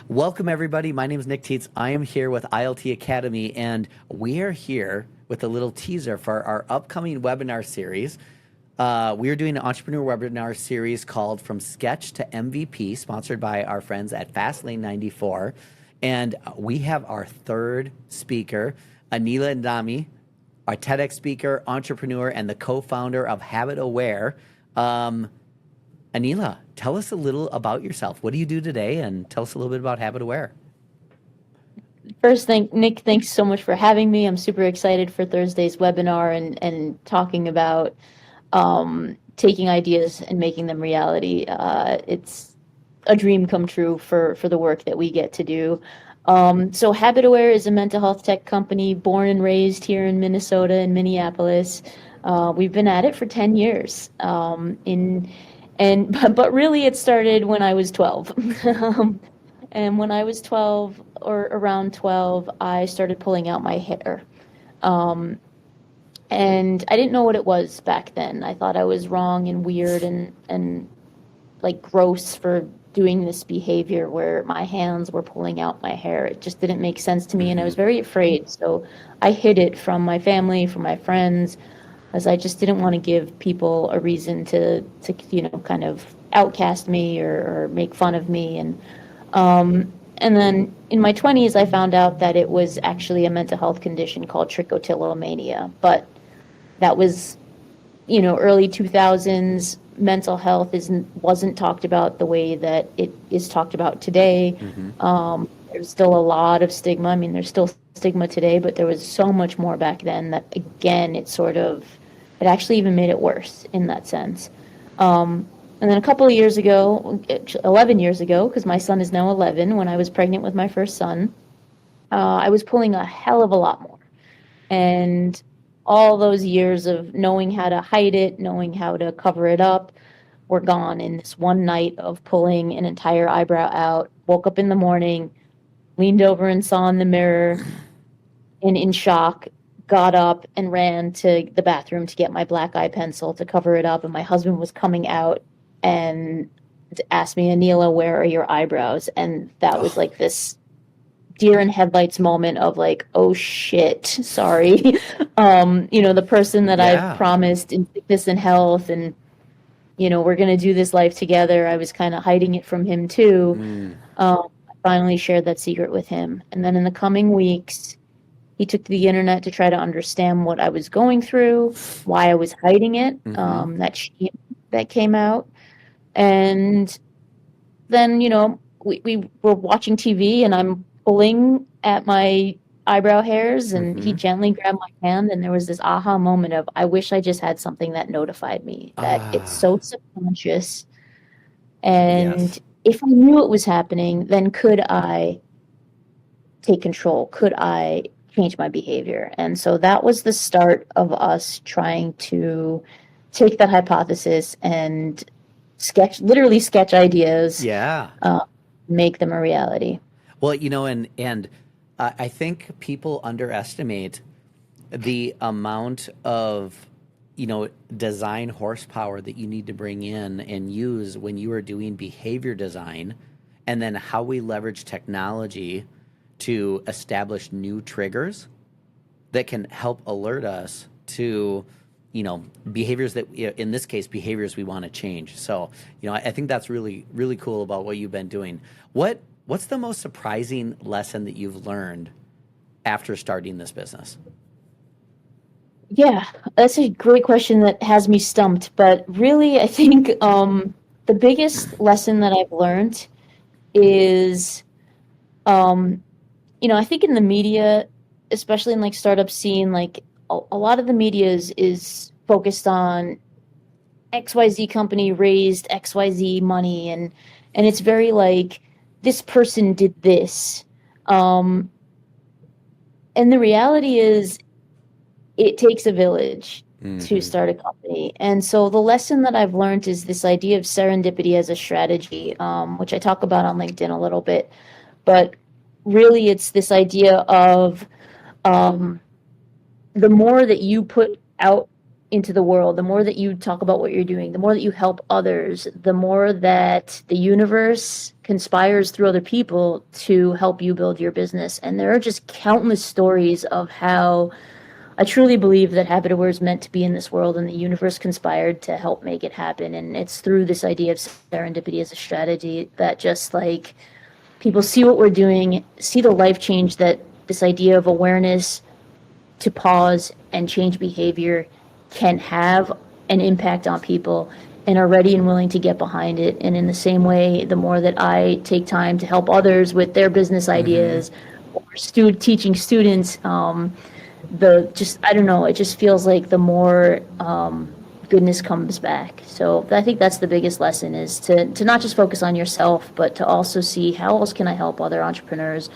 Welcome, everybody. My name is Nick Tietz. I am here with ILT Academy, and we are here with a little teaser for our upcoming webinar series. We are doing an entrepreneur webinar series called From Sketch to MVP, sponsored by our friends at Fastlane 94. And we have our third speaker, Aneela Idnani, our TEDx speaker, entrepreneur, and the co-founder of HabitAware. Aneela, tell us a little about yourself. What do you do today? And tell us a little bit about HabitAware. First, Nick, thanks so much for having me. I'm super excited for Thursday's webinar and talking about taking ideas and making them reality. It's a dream come true for the work that we get to do. So HabitAware is a mental health tech company born and raised here in Minnesota and Minneapolis. We've been at it for 10 years. But really it started when I was 12. And when I was 12 or around 12, I started pulling out my hair. And I didn't know what it was back then. I thought I was wrong and weird and like gross for doing this behavior where my hands were pulling out my hair. It just didn't make sense to me, and I was very afraid. So I hid it from my family, from my friends, as I just didn't want to give people a reason to kind of outcast me or make fun of me. And then in my 20s, I found out that it was actually a mental health condition called trichotillomania. But that was, early 2000s. Mental health wasn't talked about the way that it is talked about today. There's still a lot of stigma. I mean, there's still stigma today, but there was so much more back then that, again, it actually even made it worse in that sense. And then a couple of years ago, 11 years ago, because my son is now 11, when I was pregnant with my first son, I was pulling a hell of a lot more. And all those years of knowing how to hide it, knowing how to cover it up, were gone in this one night of pulling an entire eyebrow out. Woke up in the morning, leaned over and saw in the mirror, and in shock, got up and ran to the bathroom to get my black eye pencil to cover it up. And my husband was coming out and asked me, Aneela, where are your eyebrows? And that was like this deer in headlights moment of like, oh shit, sorry. The person that I've promised in sickness and health and, we're going to do this life together. I was kind of hiding it from him too. I finally shared that secret with him. And then in the coming weeks, he took to the internet to try to understand what I was going through, why I was hiding it, that shame that came out. And then, we were watching TV and I'm pulling at my eyebrow hairs and he gently grabbed my hand, and there was this aha moment of, I wish I just had something that notified me that it's so subconscious. And if I knew it was happening, then could I take control? Could I change my behavior? And so that was the start of us trying to take that hypothesis and literally sketch ideas, make them a reality. Well, and I think people underestimate the amount of, design horsepower that you need to bring in and use when you are doing behavior design, and then how we leverage technology to establish new triggers that can help alert us to, behaviors that, in this case, behaviors we want to change. So, I think that's really, really cool about what you've been doing. What's the most surprising lesson that you've learned after starting this business? Yeah, that's a great question that has me stumped. But really, I think the biggest lesson that I've learned is, I think in the media, especially in like startup scene, like a lot of the media is focused on XYZ company raised XYZ money, and it's very like, this person did this. And the reality is, it takes a village to start a company. And so the lesson that I've learned is this idea of serendipity as a strategy, which I talk about on LinkedIn a little bit. But really, it's this idea of the more that you put out into the world, the more that you talk about what you're doing, the more that you help others, the more that the universe conspires through other people to help you build your business. And there are just countless stories of how I truly believe that HabitAware is meant to be in this world and the universe conspired to help make it happen. And it's through this idea of serendipity as a strategy that just like people see what we're doing, see the life change that this idea of awareness to pause and change behavior can have an impact on people, and are ready and willing to get behind it. And in the same way, the more that I take time to help others with their business ideas or teaching students, the just I don't know, it just feels like the more goodness comes back. So I think that's the biggest lesson, is to not just focus on yourself, but to also see how else can I help other entrepreneurs,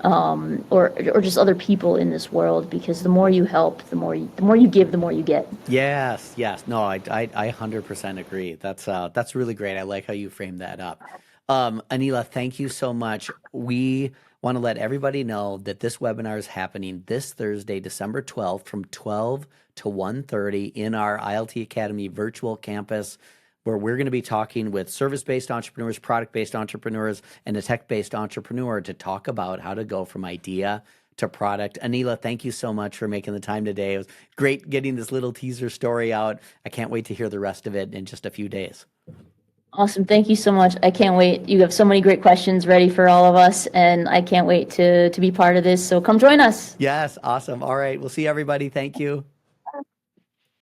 or just other people in this world, because the more you help, the more you give, the more you get. Yes, yes. No, I 100% agree. That's really great. I like how you framed that up. Aneela, thank you so much. We want to let everybody know that this webinar is happening this Thursday, December 12th from 12 to 1:30 in our ILT Academy virtual campus, where we're going to be talking with service-based entrepreneurs, product-based entrepreneurs, and a tech-based entrepreneur to talk about how to go from idea to product. Aneela, thank you so much for making the time today. It was great getting this little teaser story out. I can't wait to hear the rest of it in just a few days. Awesome. Thank you so much. I can't wait. You have so many great questions ready for all of us, and I can't wait to be part of this. So come join us. Yes, awesome. All right, we'll see everybody. Thank you.